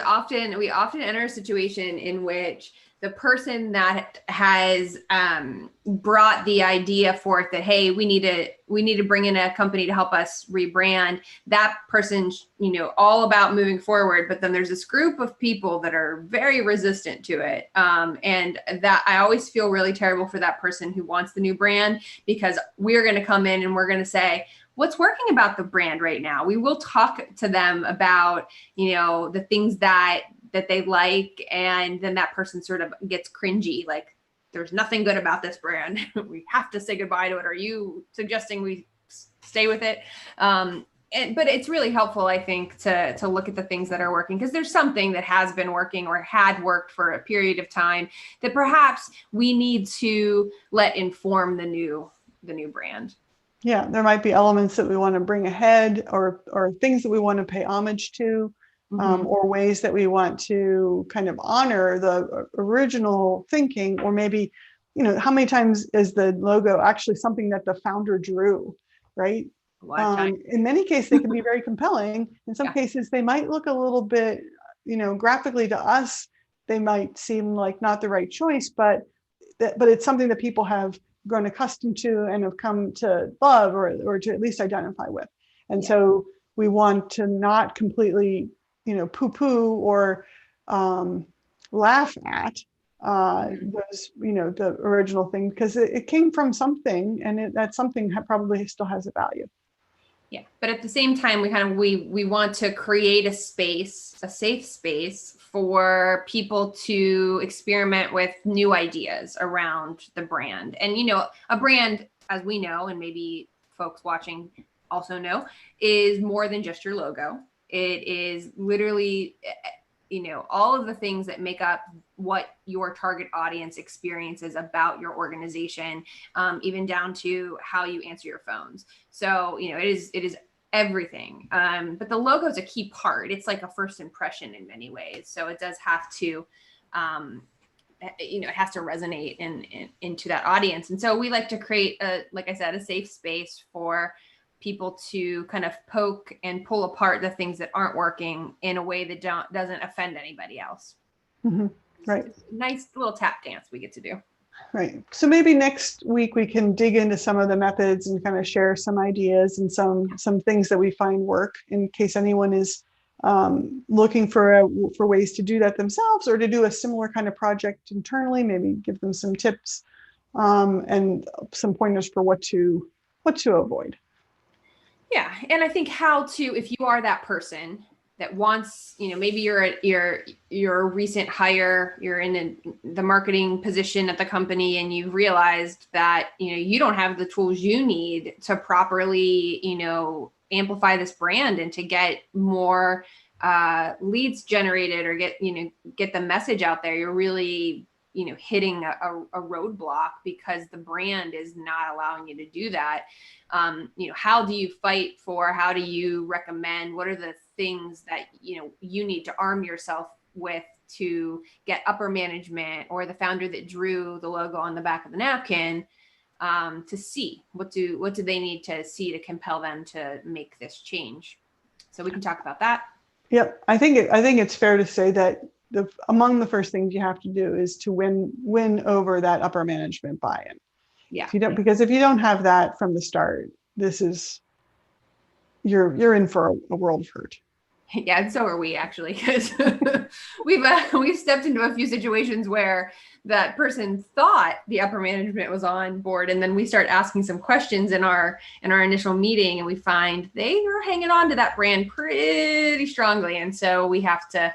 often enter a situation in which the person that has brought the idea forth that, hey, we need to bring in a company to help us rebrand, that person's all about moving forward. But then there's this group of people that are very resistant to it, and that I always feel really terrible for that person who wants the new brand, because we're going to come in and we're going to say, what's working about the brand right now? We will talk to them about, the things that they like. And then that person sort of gets cringy. Like, there's nothing good about this brand. We have to say goodbye to it. Are you suggesting we stay with it? But it's really helpful, I think, to look at the things that are working, because there's something that has been working or had worked for a period of time that perhaps we need to let inform the new brand. Yeah, there might be elements that we want to bring ahead, or things that we want to pay homage to, or ways that we want to kind of honor the original thinking, or maybe, how many times is the logo actually something that the founder drew, right? In many cases, they can be very compelling. In some cases, they might look a little bit, graphically to us, they might seem like not the right choice, but it's something that people have grown accustomed to and have come to love, or to at least identify with. And so we want to not completely, poo-poo or laugh at those, the original thing, because it came from something, and that something probably still has a value. Yeah, but at the same time, we want to create a safe space for people to experiment with new ideas around the brand. And, a brand, as we know, and maybe folks watching also know, is more than just your logo. It is literally, all of the things that make up what your target audience experiences about your organization, even down to how you answer your phones. So, it is everything. But the logo is a key part. It's like a first impression in many ways. So it does have to, it has to resonate into that audience. And so we like to create like I said, a safe space for people to kind of poke and pull apart the things that aren't working in a way that doesn't offend anybody else. Mm-hmm. Right. Nice little tap dance we get to do. Right. So maybe next week we can dig into some of the methods and kind of share some ideas and some things that we find work, in case anyone is looking for ways to do that themselves or to do a similar kind of project internally. Maybe give them some tips and some pointers for what to avoid. Yeah, and I think how to, if you are that person that wants, maybe you're a recent hire, you're in the marketing position at the company, and you've realized that you don't have the tools you need to properly amplify this brand and to get more leads generated or get the message out there. You're really hitting a roadblock because the brand is not allowing you to do that. How do you fight for? How do you recommend? What are the things that you need to arm yourself with to get upper management or the founder that drew the logo on the back of the napkin to see what do they need to see to compel them to make this change? So we can talk about that. Yep, I think it's fair to say that among the first things you have to do is to win over that upper management buy-in. Yeah. Because if you don't have that from the start, you're in for a world of hurt. Yeah, and so are we, actually, because we've stepped into a few situations where that person thought the upper management was on board, and then we start asking some questions in our initial meeting, and we find they are hanging on to that brand pretty strongly, and so we have to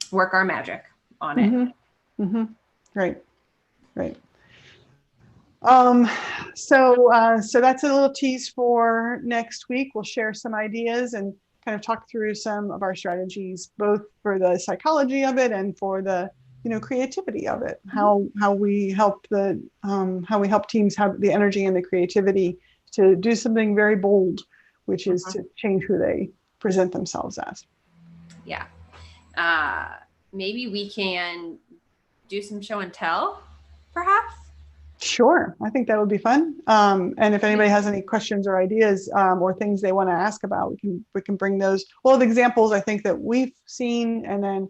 work our magic on it. Mm-hmm. Mm-hmm. Right. So that's a little tease for next week. We'll share some ideas and kind of talk through some of our strategies, both for the psychology of it and for the creativity of it. How we help teams have the energy and the creativity to do something very bold, which is to change who they present themselves as. Yeah. Maybe we can do some show and tell, perhaps. Sure, I think that would be fun. And if anybody has any questions or ideas or things they want to ask about, we can bring those. Well, the examples I think that we've seen, and then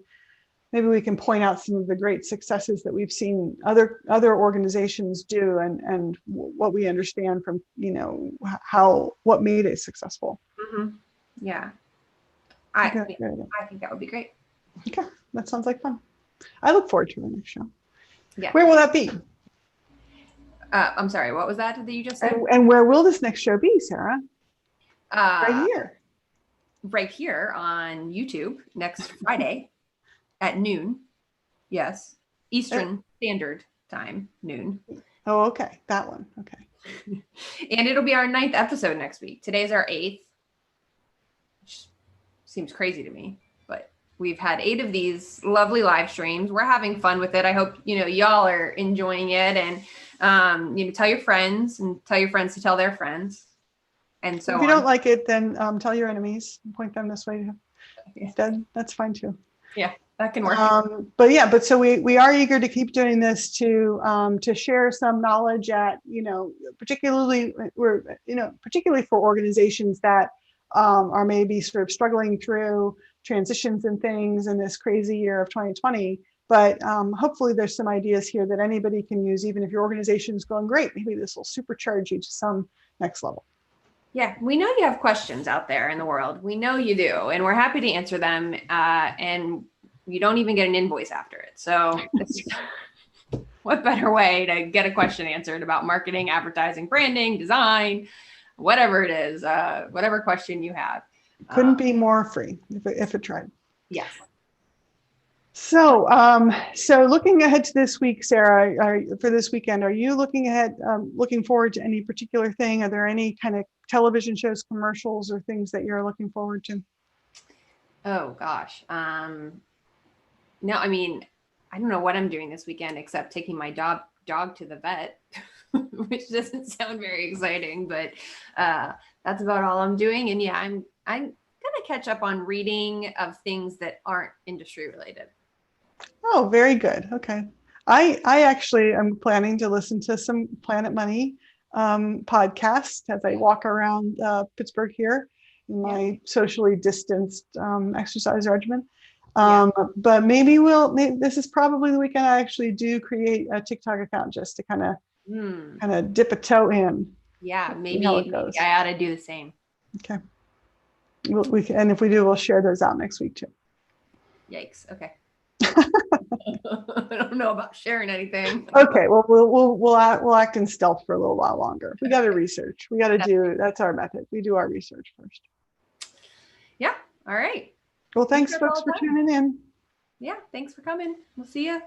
maybe we can point out some of the great successes that we've seen other organizations do, and what we understand from what made it successful. Mm-hmm. Yeah, I think that would be great. Okay, that sounds like fun. I look forward to our next show. Yeah. Where will that be? I'm sorry, what was that you just said? And where will this next show be, Sarah? Right here. Right here on YouTube next Friday at noon. Yes. Eastern Standard Time, noon. Oh, okay. That one. Okay. And it'll be our 9th episode next week. Today's our 8th, which seems crazy to me, but we've had 8 of these lovely live streams. We're having fun with it. I hope, y'all are enjoying it, and tell your friends and tell your friends to tell their friends. And so if you don't like it, then tell your enemies, point them this way instead. That's fine too. Yeah, that can work. But so we are eager to keep doing this to share some knowledge at, particularly for organizations that are maybe sort of struggling through transitions and things in this crazy year of 2020. But hopefully there's some ideas here that anybody can use, even if your organization is going great. Maybe this will supercharge you to some next level. Yeah, we know you have questions out there in the world. We know you do, and we're happy to answer them. And you don't even get an invoice after it. So what better way to get a question answered about marketing, advertising, branding, design, whatever it is, whatever question you have. Couldn't be more free if it tried. Yes. So, looking ahead to this week, Sarah, for this weekend, are you looking forward to any particular thing? Are there any kind of television shows, commercials, or things that you're looking forward to? Oh gosh. No, I mean, I don't know what I'm doing this weekend except taking my dog to the vet, which doesn't sound very exciting, but that's about all I'm doing. And yeah, I'm gonna catch up on reading of things that aren't industry related. Oh, very good. Okay. I actually am planning to listen to some Planet Money podcast as I walk around Pittsburgh here in my socially distanced exercise regimen. But maybe this is probably the weekend I actually do create a TikTok account just to kind of dip a toe in. Yeah, maybe I ought to do the same. Okay. And if we do, we'll share those out next week too. Yikes. Okay. I don't know about sharing anything. Okay. Well, we'll act in stealth for a little while longer. We got to research. We got to do. That's our method. We do our research first. Yeah. All right. Well, thanks folks for tuning in. Yeah. Thanks for coming. We'll see you.